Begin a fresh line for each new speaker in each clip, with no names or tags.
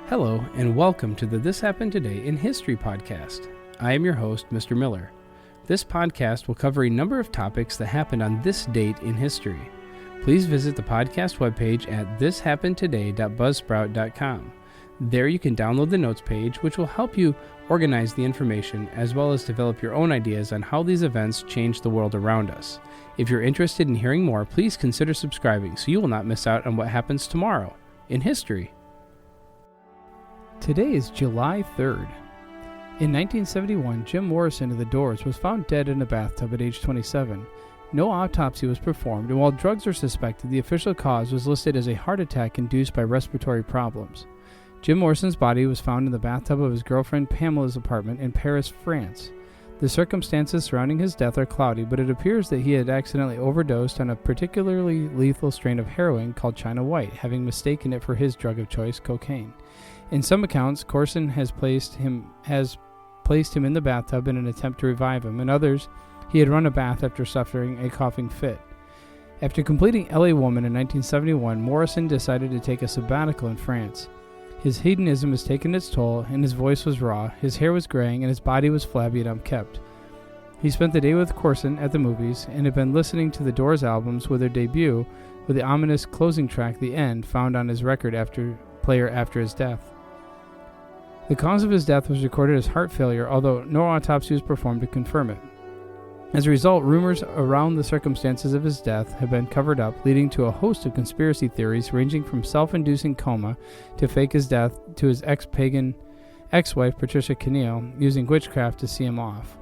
Hello, and welcome to the This Happened Today in History podcast. I am your host, Mr. Miller. This podcast will cover a number of topics that happened on this date in history. Please visit the podcast webpage at thishappenedtoday.buzzsprout.com. There you can download the notes page, which will help you organize the information as well as develop your own ideas on how these events change the world around us. If you're interested in hearing more, please consider subscribing so you will not miss out on what happens tomorrow in history. Today is July 3rd. In 1971, Jim Morrison of The Doors was found dead in a bathtub at age 27. No autopsy was performed, and while drugs were suspected, the official cause was listed as a heart attack induced by respiratory problems. Jim Morrison's body was found in the bathtub of his girlfriend Pamela's apartment in Paris, France. The circumstances surrounding his death are cloudy, but it appears that he had accidentally overdosed on a particularly lethal strain of heroin called China White, having mistaken it for his drug of choice, cocaine. In some accounts, Corson has placed him in the bathtub in an attempt to revive him. In others, he had run a bath after suffering a coughing fit. After completing L.A. Woman in 1971, Morrison decided to take a sabbatical in France. His hedonism has taken its toll, and his voice was raw, his hair was graying, and his body was flabby and unkempt. He spent the day with Corson at the movies and had been listening to the Doors albums with their debut with the ominous closing track, The End, found on his record player after his death. The cause of his death was recorded as heart failure, although no autopsy was performed to confirm it. As a result, rumors around the circumstances of his death have been covered up, leading to a host of conspiracy theories ranging from self-inducing coma to fake his death to his ex-pagan ex-wife Patricia Kenneal using witchcraft to see him off.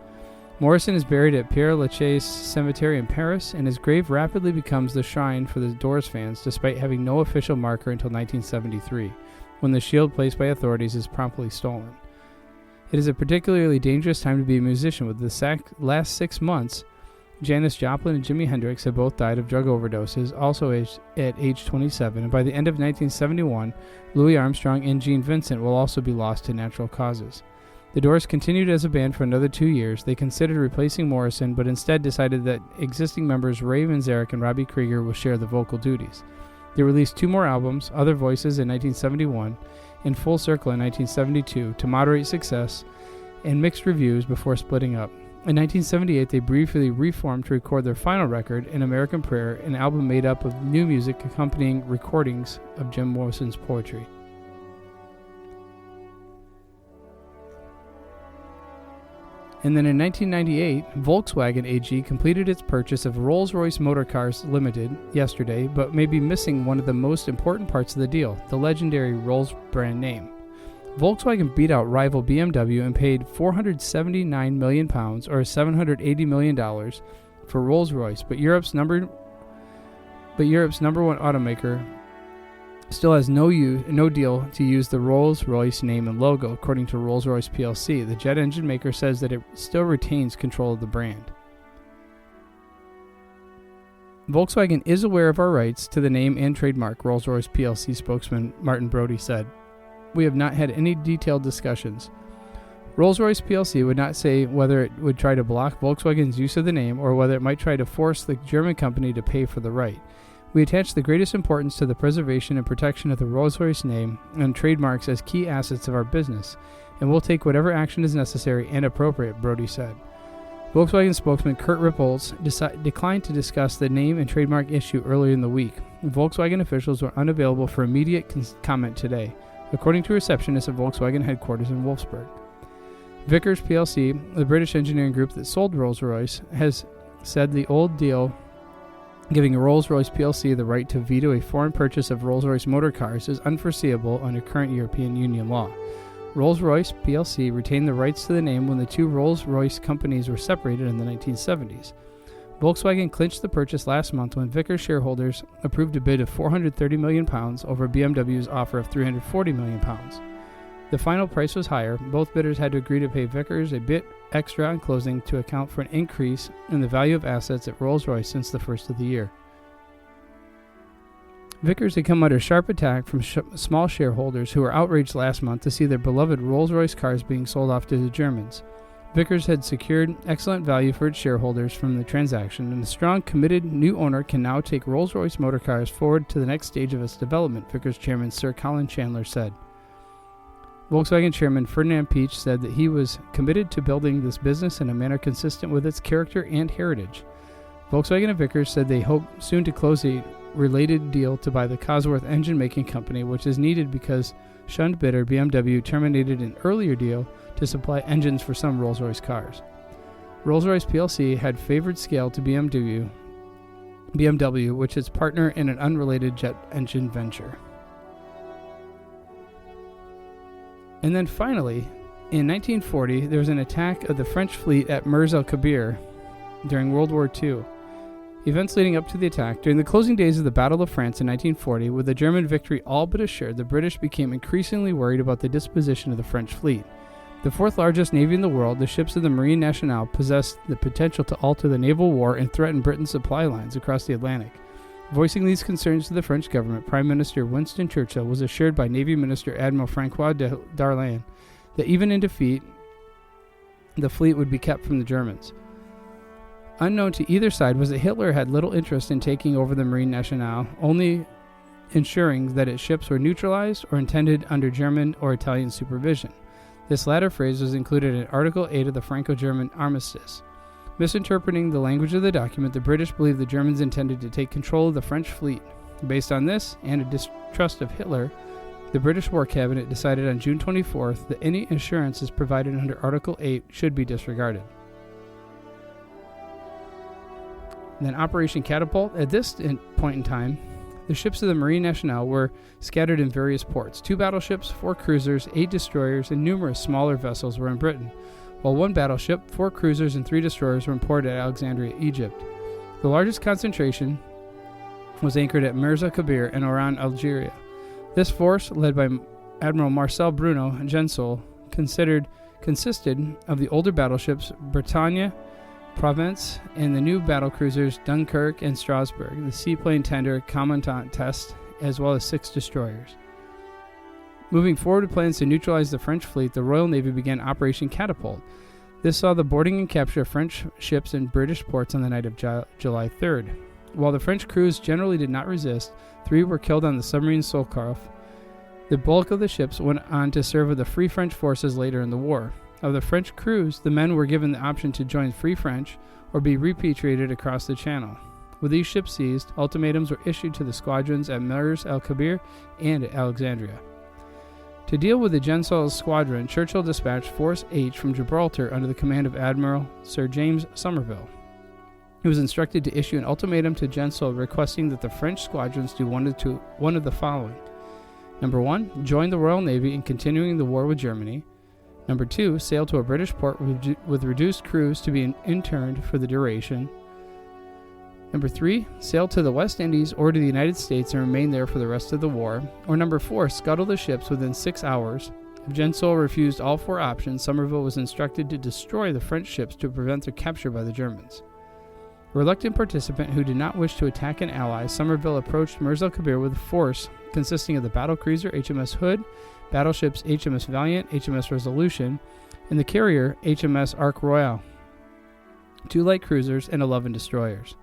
Morrison is buried at Père Lachaise Cemetery in Paris, and his grave rapidly becomes the shrine for the Doors fans despite having no official marker until 1973. When the shield placed by authorities is promptly stolen. It is a particularly dangerous time to be a musician. With the last 6 months, Janis Joplin and Jimi Hendrix have both died of drug overdoses, also at age 27, and by the end of 1971, Louis Armstrong and Gene Vincent will also be lost to natural causes. The Doors continued as a band for another 2 years. They considered replacing Morrison, but instead decided that existing members Ray Manzarek and Robbie Krieger will share the vocal duties. They released 2 more albums, Other Voices in 1971 and Full Circle in 1972, to moderate success and mixed reviews before splitting up. In 1978, they briefly reformed to record their final record, An American Prayer, an album made up of new music accompanying recordings of Jim Morrison's poetry. And then in 1998, Volkswagen AG completed its purchase of Rolls-Royce Motor Cars Limited yesterday, but may be missing one of the most important parts of the deal, the legendary Rolls brand name. Volkswagen beat out rival BMW and paid £479 million, or $780 million, for Rolls-Royce, but Europe's number one automaker still has no deal to use the Rolls-Royce name and logo. According to Rolls-Royce plc, the jet engine maker says that it still retains control of the brand. Volkswagen is aware of our rights to the name and trademark, Rolls-Royce plc spokesman Martin Brody said. We have not had any detailed discussions. Rolls-Royce plc would not say whether it would try to block Volkswagen's use of the name or whether it might try to force the German company to pay for the right. We attach the greatest importance to the preservation and protection of the Rolls-Royce name and trademarks as key assets of our business, and we'll take whatever action is necessary and appropriate, Brody said. Volkswagen spokesman Kurt Ripples declined to discuss the name and trademark issue earlier in the week. Volkswagen officials were unavailable for immediate comment today, according to a receptionist at Volkswagen headquarters in Wolfsburg. Vickers plc, the British engineering group that sold Rolls-Royce, has said the old deal giving Rolls-Royce plc the right to veto a foreign purchase of Rolls-Royce motor cars is unforeseeable under current European Union law. Rolls-Royce plc retained the rights to the name when the 2 Rolls-Royce companies were separated in the 1970s. Volkswagen clinched the purchase last month when Vickers shareholders approved a bid of £430 million over BMW's offer of £340 million. The final price was higher. Both bidders had to agree to pay Vickers a bit extra on closing to account for an increase in the value of assets at Rolls-Royce since the first of the year. Vickers had come under sharp attack from small shareholders who were outraged last month to see their beloved Rolls-Royce cars being sold off to the Germans. Vickers had secured excellent value for its shareholders from the transaction, and the strong, committed new owner can now take Rolls-Royce motor cars forward to the next stage of its development, Vickers chairman Sir Colin Chandler said. Volkswagen chairman Ferdinand Piech said that he was committed to building this business in a manner consistent with its character and heritage. Volkswagen and Vickers said they hope soon to close a related deal to buy the Cosworth engine-making company, which is needed because shunned bidder BMW terminated an earlier deal to supply engines for some Rolls-Royce cars. Rolls-Royce plc had favored scale to BMW, which is partner in an unrelated jet engine venture. And then finally, in 1940, there was an attack of the French fleet at Mers el-Kabir during World War II. Events leading up to the attack. During the closing days of the Battle of France in 1940, with the German victory all but assured, the British became increasingly worried about the disposition of the French fleet. The fourth largest navy in the world, the ships of the Marine Nationale possessed the potential to alter the naval war and threaten Britain's supply lines across the Atlantic. Voicing these concerns to the French government, Prime Minister Winston Churchill was assured by Navy Minister Admiral Francois Darlan that even in defeat, the fleet would be kept from the Germans. Unknown to either side was that Hitler had little interest in taking over the Marine Nationale, only ensuring that its ships were neutralized or intended under German or Italian supervision. This latter phrase was included in Article 8 of the Franco-German Armistice. Misinterpreting the language of the document, the British believed the Germans intended to take control of the French fleet. Based on this, and a distrust of Hitler, the British War Cabinet decided on June 24th that any assurances provided under Article 8 should be disregarded. And then Operation Catapult. At this point in time, the ships of the Marine Nationale were scattered in various ports. 2 battleships, 4 cruisers, 8 destroyers, and numerous smaller vessels were in Britain, while 1 battleship, 4 cruisers, and 3 destroyers were in port at Alexandria, Egypt. The largest concentration was anchored at Mers el-Kabir and Oran, Algeria. This force, led by Admiral Marcel Bruno Gensoul, consisted of the older battleships Bretagne, Provence, and the new battlecruisers Dunkirk and Strasbourg, the seaplane tender Commandant Test, as well as 6 destroyers. Moving forward with plans to neutralize the French fleet, the Royal Navy began Operation Catapult. This saw the boarding and capture of French ships in British ports on the night of July 3rd. While the French crews generally did not resist, 3 were killed on the submarine Solkoff. The bulk of the ships went on to serve with the Free French forces later in the war. Of the French crews, the men were given the option to join Free French or be repatriated across the Channel. With these ships seized, ultimatums were issued to the squadrons at Mers el-Kabir and at Alexandria. To deal with the Gensoul's squadron, Churchill dispatched Force H from Gibraltar under the command of Admiral Sir James Somerville. He was instructed to issue an ultimatum to Gensoul requesting that the French squadrons do one of the following. Number 1, join the Royal Navy in continuing the war with Germany. Number 2, sail to a British port with reduced crews to be interned for the duration. Number 3, sail to the West Indies or to the United States and remain there for the rest of the war. Or number 4, scuttle the ships within 6 hours. If Gensoul refused all 4 options, Somerville was instructed to destroy the French ships to prevent their capture by the Germans. A reluctant participant who did not wish to attack an ally, Somerville approached Mers el-Kabir with a force consisting of the battlecruiser HMS Hood, battleships HMS Valiant, HMS Resolution, and the carrier HMS Ark Royal, 2 light cruisers, and 11 destroyers.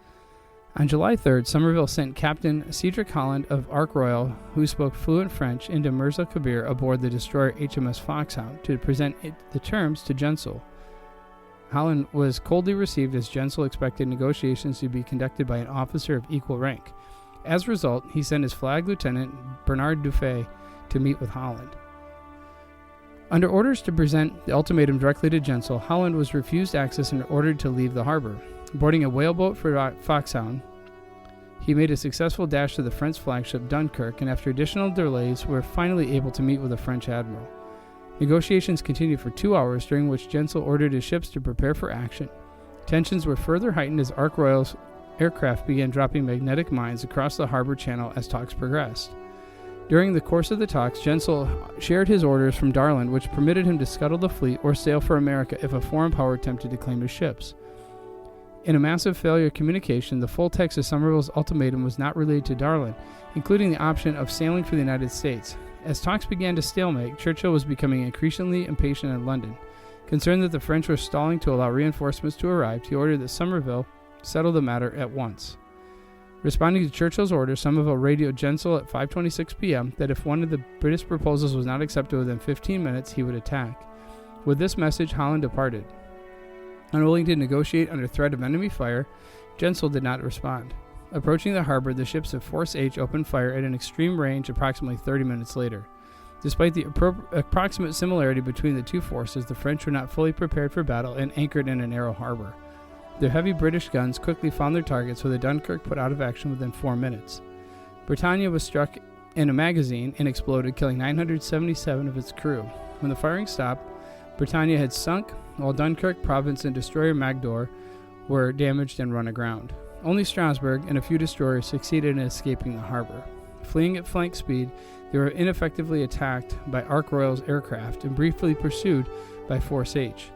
On July 3rd, Somerville sent Captain Cedric Holland of Ark Royal, who spoke fluent French, into Mers el-Kabir aboard the destroyer HMS Foxhound to present the terms to Gensoul. Holland was coldly received as Gensoul expected negotiations to be conducted by an officer of equal rank. As a result, he sent his flag lieutenant, Bernard Dufay, to meet with Holland. Under orders to present the ultimatum directly to Gensoul, Holland was refused access and ordered to leave the harbor. Boarding a whaleboat for Foxhound, he made a successful dash to the French flagship Dunkirk, and after additional delays were finally able to meet with the French admiral. Negotiations continued for 2 hours, during which Gensoul ordered his ships to prepare for action. Tensions were further heightened as Ark Royal's aircraft began dropping magnetic mines across the harbor channel as talks progressed. During the course of the talks, Gensoul shared his orders from Darlan, which permitted him to scuttle the fleet or sail for America if a foreign power attempted to claim his ships. In a massive failure of communication, the full text of Somerville's ultimatum was not relayed to Darlan, including the option of sailing for the United States. As talks began to stalemate, Churchill was becoming increasingly impatient in London. Concerned that the French were stalling to allow reinforcements to arrive, he ordered that Somerville settle the matter at once. Responding to Churchill's order, Somerville radioed Jensel at 5:26 p.m. that if one of the British proposals was not accepted within 15 minutes, he would attack. With this message, Holland departed. Unwilling to negotiate under threat of enemy fire, Jensel did not respond. Approaching the harbor, the ships of Force H opened fire at an extreme range approximately 30 minutes later. Despite the approximate similarity between the two forces, the French were not fully prepared for battle and anchored in a narrow harbor. Their heavy British guns quickly found their targets, with the Dunkirk put out of action within 4 minutes. Britannia was struck in a magazine and exploded, killing 977 of its crew. When the firing stopped, Britannia had sunk, while Dunkirk, Province, and destroyer Magdor were damaged and run aground. Only Strasbourg and a few destroyers succeeded in escaping the harbor. Fleeing at flank speed, they were ineffectively attacked by Ark Royal's aircraft and briefly pursued by Force H.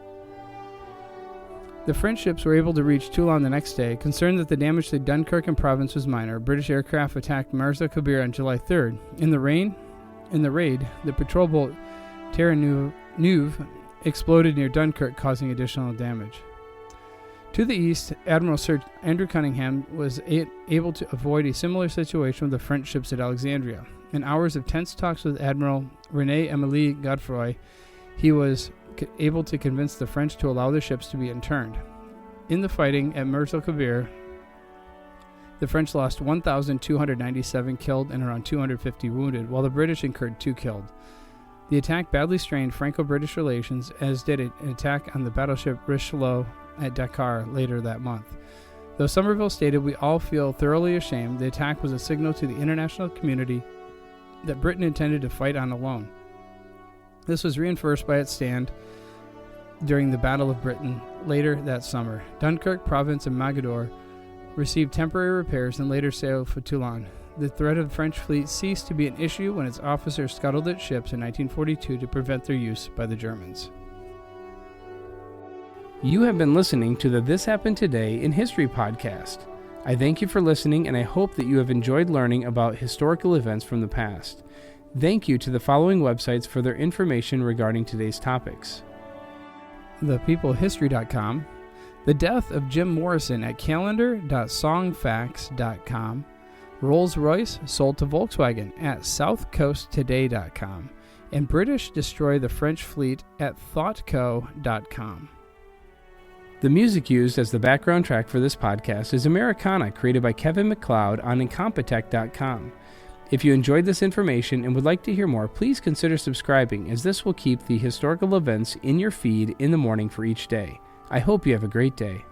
The French ships were able to reach Toulon the next day. Concerned that the damage to Dunkirk and Province was minor, British aircraft attacked Mars el Kabir on July 3rd. In the raid, the patrol boat Terre Neuve exploded near Dunkirk, causing additional damage. To the east, Admiral Sir Andrew Cunningham was able to avoid a similar situation with the French ships at Alexandria. In hours of tense talks with Admiral René-Émilie Godefroy, he was able to convince the French to allow the ships to be interned. In the fighting at Mers el Kabir, the French lost 1,297 killed and around 250 wounded, while the British incurred 2 killed. The attack badly strained Franco-British relations, as did an attack on the battleship Richelieu at Dakar later that month. Though Somerville stated, "We all feel thoroughly ashamed," the attack was a signal to the international community that Britain intended to fight on alone. This was reinforced by its stand during the Battle of Britain later that summer. Dunkirk, Province, and Mogador received temporary repairs and later sailed for Toulon. The threat of the French fleet ceased to be an issue when its officers scuttled its ships in 1942 to prevent their use by the Germans. You have been listening to the This Happened Today in History podcast. I thank you for listening, and I hope that you have enjoyed learning about historical events from the past. Thank you to the following websites for their information regarding today's topics: ThePeopleHistory.com, The Death of Jim Morrison at calendar.songfacts.com, Rolls-Royce sold to Volkswagen at southcoasttoday.com, and British destroy the French fleet at thoughtco.com. The music used as the background track for this podcast is Americana, created by Kevin MacLeod on Incompetech.com. If you enjoyed this information and would like to hear more, please consider subscribing, as this will keep the historical events in your feed in the morning for each day. I hope you have a great day.